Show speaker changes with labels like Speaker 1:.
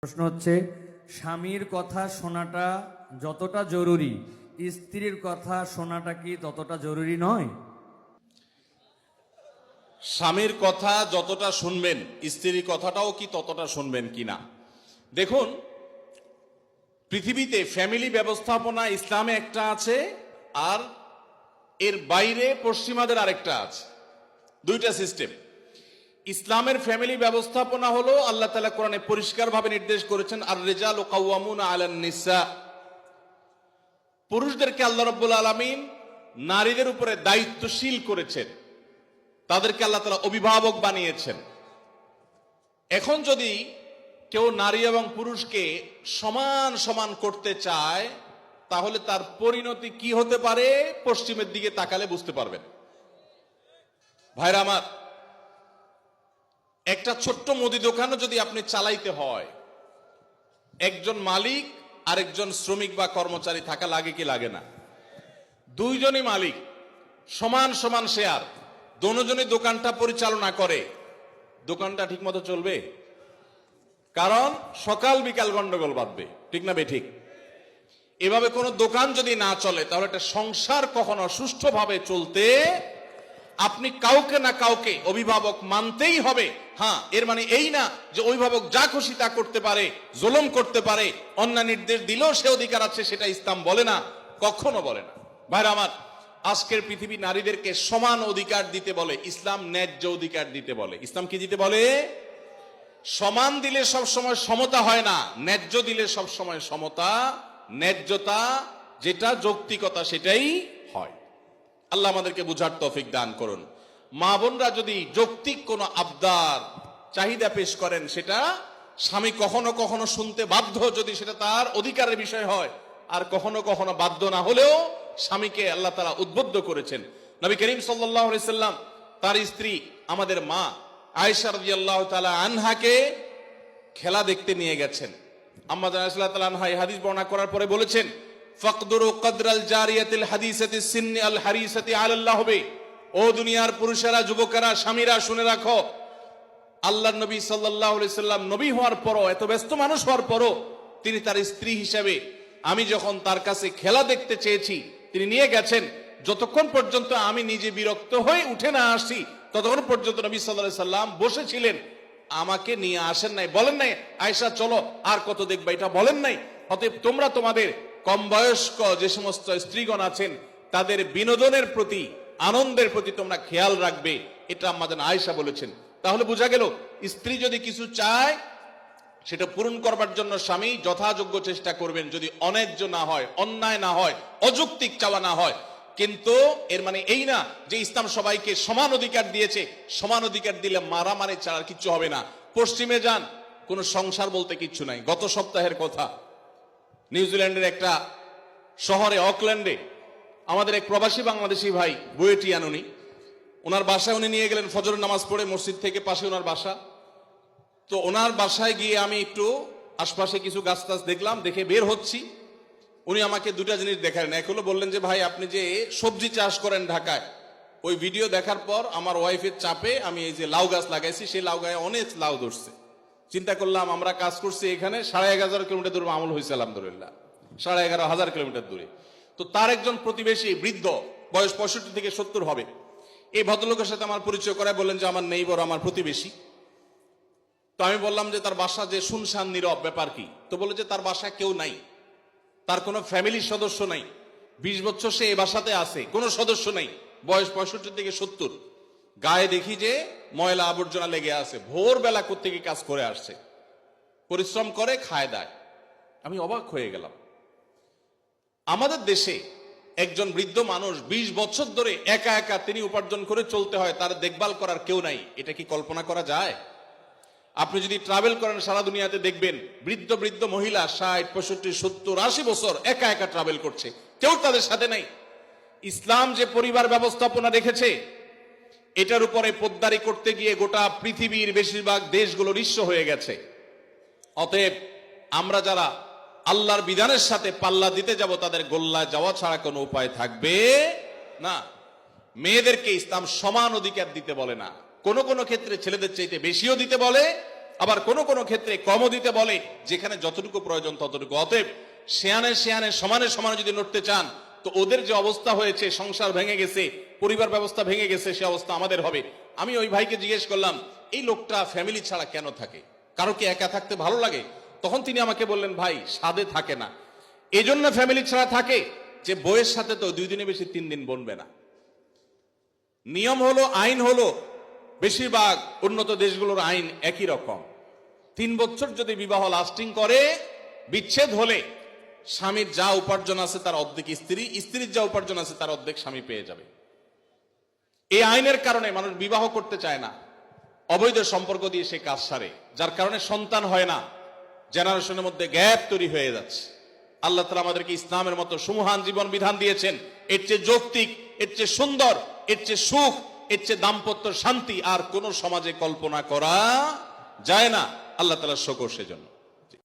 Speaker 1: প্রশ্ন হচ্ছে, স্বামীর কথা শোনাটা যতটা জরুরি, স্ত্রীর কথা শোনাটা কি ততটা জরুরি নয়?
Speaker 2: স্বামীর কথা যতটা শুনবেন, স্ত্রীর কথাটাও কি ততটা শুনবেন কিনা? দেখুন, পৃথিবীতে ফ্যামিলি ব্যবস্থাপনা ইসলামে একটা আছে, আর এর বাইরে পশ্চিমাদের আরেকটা আছে। দুইটা সিস্টেম। ইসলামের ফ্যামিলি ব্যবস্থাপনা হলো আল্লাহ তাআলা কোরআনে পরিষ্কারভাবে নির্দেশ করেছেন, আর রিজালু কাওয়ামুনা আলান নিসা। পুরুষদেরকে আল্লাহ রাব্বুল আলামিন নারীদের উপরে দায়িত্বশীল করেছেন, তাদেরকে আল্লাহ তাআলা অভিভাবক বানিয়েছেন। এখন যদি কেউ নারী এবং পুরুষকে সমান সমান করতে চায়, তাহলে তার পরিণতি কি হতে পারে পশ্চিমের দিকে তাকালে বুঝতে পারবেন। ভাইরা আমার, একটা ছোট্ট মুদি দোকানও যদি আপনি চালাইতে হয়, একজন মালিক আরেকজন শ্রমিক বা কর্মচারী থাকা লাগে কি লাগে না? দুইজনই মালিক, সমান সমান শেয়ার, দুজনই দোকানটা পরিচালনা করে, দোকানটা ঠিক মতো চলবে? কারণ সকাল বিকাল গন্ডগোল বাঁধবে, ঠিক না বেঠিক? এভাবে কোনো দোকান যদি না চলে, তাহলে একটা সংসার কখনো সুষ্ঠুভাবে চলতে আপনি কাউকে না কাউকে অভিভাবক মানতেই হবে। হ্যাঁ, এর মানে এই না যে অভিভাবক যা খুশি তা করতে পারে, জুলুম করতে পারে, অন্যায় নির্দেশ দিলেও সে অধিকার আছে, সেটা ইসলাম বলে না, কখনো বলে না। ভাইরা আমার, আজকের পৃথিবী নারীদেরকে সমান অধিকার দিতে বলে, ইসলাম ন্যায্য অধিকার দিতে বলে। ইসলাম কি দিতে বলে? সমান দিলে সব সময় সমতা হয় না, ন্যায্য দিলে সব সময় সমতা, ন্যায্যতা, যেটা যৌক্তিকতা, সেটাই হয়। আল্লাহ আমাদেরকে বুঝার তৌফিক দান করুন। মা বোনরা যদি যৌক্তিক কোনো আবদার, চাহিদা পেশ করেন, সেটা স্বামী কখনো কখনো শুনতে বাধ্য, যদি সেটা তার অধিকারের বিষয় হয়। আর কখনো কখনো বাধ্য না হলেও স্বামীকে আল্লাহ তাআলা উদ্বুদ্ধ করেছেন। নবী করিম সাল্লাল্লাহু আলাইহি সাল্লাম তার স্ত্রী আমাদের মা আয়েশা রাদিয়াল্লাহু তাআলা আনহাকে খেলা দেখতে নিয়ে গেছেন। আম্মা জান রাদিয়াল্লাহু তাআলা আনহা এই হাদিস বর্ণনা করার পরে বলেছেন, ফাকদুরু কদরাল জারিয়াতিল হাদিসাতি সিন্নি আল হারিসাতি আলাল্লাহ বে। ও দুনিয়ার পুরুষেরা, যুবকেরা, স্বামীরা, শুনে রাখো, আল্লাহর নবী সাল্লাল্লাহু আলাইহি সাল্লাম নবী হওয়ার পরও, এত ব্যস্ত মানুষ হওয়ার পরও, তিনি তার স্ত্রী হিসেবে আমি যখন তার কাছে খেলা দেখতে চেয়েছি, তিনি নিয়ে গেছেন। যতক্ষণ পর্যন্ত আমি নিজে বিরক্ত হয়ে উঠে না আসি, ততক্ষণ পর্যন্ত নবী সাল্লাল্লাহু আলাইহি সাল্লাম বসেছিলেন, আমাকে নিয়ে আসেন নাই, বলেন নাই আয়েশা চলো আর কত দেখবা, এটা বলেন নাই। অতএব তোমরা তোমাদের কম বয়স্ক যে সমস্ত স্ত্রীগণ আছেন, তাদের বিনোদনের প্রতি, আনন্দের প্রতি তোমরা খেয়াল রাখবে, এটা আমাদের আয়েশা বলেছেন। তাহলে বোঝা গেল, স্ত্রী যদি কিছু চায়, সেটা পূরণ করবার জন্য স্বামী যথাযোগ্য চেষ্টা করবেন, যদি অন্যায্য না হয়, অন্যায় না হয়, অযৌক্তিক চাওয়া না হয়। কিন্তু এর মানে এই না যে ইসলাম সবাইকে সমান অধিকার দিয়েছে, সমান অধিকার দিলে মারামারি ছাড়া কিচ্ছু হবে না। পশ্চিমে যান, কোনো সংসার বলতে কিচ্ছু নাই। গত সপ্তাহের কথা, নিউজিল্যান্ডের একটা শহরে, অকল্যান্ডে, আমাদের এক প্রবাসী বাংলাদেশি ভাই বুয়েটিয়ান, ওনার বাসায় উনি নিয়ে গেলেন ফজরের নামাজ পড়ে, মসজিদ থেকে পাশে ওনার বাসা। তো ওনার বাসায় গিয়ে আমি একটু আশপাশে কিছু গাছ টাছ দেখলাম, দেখে বের হচ্ছি। উনি আমাকে দুটা জিনিস দেখালেন। এক হলো বললেন যে, ভাই আপনি যে সবজি চাষ করেন ঢাকায়, ওই ভিডিও দেখার পর আমার ওয়াইফের চাপে আমি এই যে লাউ গাছ লাগাইছি, সেই লাউ গায়ে অনেক লাউ ধরছে। চিন্তা করলাম, আমরা কাজ করছি এখানে 11,500 কিলোমিটার দূরে, আমল হয়েছে আলহামদুলিল্লাহ, 11,500 কিলোমিটার দূরে। তো তার একজন প্রতিবেশী বৃদ্ধ, বয়স 65 থেকে 70 হবে, এই ভদ্রলোকের সাথে আমার পরিচয় করায় বললেন যে আমার নেইবর, আমার প্রতিবেশী। তো আমি বললাম যে তার বাসা যে শুনশান নীরব, ব্যাপার কি? তো বলে যে তার বাসায় কেউ নাই, তার কোনো ফ্যামিলির সদস্য নাই, 20 বছর সে এই বাসাতে আছে, কোনো সদস্য নাই, বয়স 65 থেকে 70। গায়ে দেখি যে ময়লা আবর্জনা লেগে আছে, ভোরবেলা কোত্থেকে কাজ করে আসছে, পরিশ্রম করে খায় দায়। আমি অবাক হয়ে গেলাম। আমাদের দেশে একজন বৃদ্ধ মানুষ 20 বছর ধরে একা একা তিনি উপার্জন করে চলতে হয়, তার দেখভাল করার কেউ নাই, এটা কি কল্পনা করা যায়? আপনি যদি ট্রাভেল করেন সারা দুনিয়াতে, দেখবেন বৃদ্ধ বৃদ্ধ মহিলা 60, 65, 70, 80 বছর একা একা ট্রাভেল করছে, কেউ তাদের সাথে নাই। ইসলাম যে পরিবার ব্যবস্থাপনা রেখেছে, এটার উপরে পোদ্দারি করতে গিয়ে গোটা পৃথিবীর বেশিরভাগ দেশগুলো নিঃস্ব হয়ে গেছে। অতএব আমরা যারা আল্লাহর বিধানের সাথে পাল্লা দিতে যাব, তাদের গোল্লায় যাওয়া ছাড়া কোনো উপায় থাকবে না। মেয়েদেরকে ইসলাম সমান অধিকার দিতে বলে না, কোন কোন ক্ষেত্রে ছেলেদের চাইতে বেশিও দিতে বলে, আবার কোন কোন ক্ষেত্রে কমও দিতে বলে, যেখানে যতটুকু প্রয়োজন ততটুকু। অতএব শেয়ানে শেয়ানে সমানে সমানে যদি নড়তে চান, তো ওদের যে অবস্থা হয়েছে, সংসার ভেঙে গেছে, পরিবার ব্যবস্থা ভেঙে গেছে, সে অবস্থা আমাদের হবে। আমি ওই ভাইকে জিজ্ঞেস করলাম, এই লোকটা ফ্যামিলি ছাড়া কেন থাকে? কারো কি একা থাকতে ভালো লাগে? তখন তিনি আমাকে বললেন, ভাই সাধে থাকে না, এজন্য ফ্যামিলি ছাড়া থাকে যে বইয়ের সাথে তো 2 দিনে বেশি 3 দিন বনবে না। নিয়ম হলো, আইন হলো, বেশিরভাগ উন্নত দেশগুলোর আইন একই রকম। 3 বছর যদি বিবাহ লাস্টিং করে, বিচ্ছেদ হলে স্বামীর যা উপার্জন আছে তার অর্ধেক স্ত্রী, স্ত্রীর যা উপার্জন আছে তার অর্ধেক স্বামী পেয়ে যাবে। এই আইনের কারণে মানুষ বিবাহ করতে চায় না, অবৈধ সম্পর্ক দিয়ে সে কাজ সারে, যার কারণে সন্তান হয় না, জেনারেশনের মধ্যে গ্যাপ তৈরি হয়ে যাচ্ছে। আল্লাহ তাআলা আমাদেরকে ইসলামের মতো সুমহান জীবন বিধান দিয়েছেন, এর চেয়ে যৌক্তিক, এর চেয়ে সুন্দর, এর চেয়ে সুখ, এর চেয়ে দাম্পত্য শান্তি আর কোন সমাজে কল্পনা করা যায় না। আল্লাহ তাআলার শুকর সেজন্য।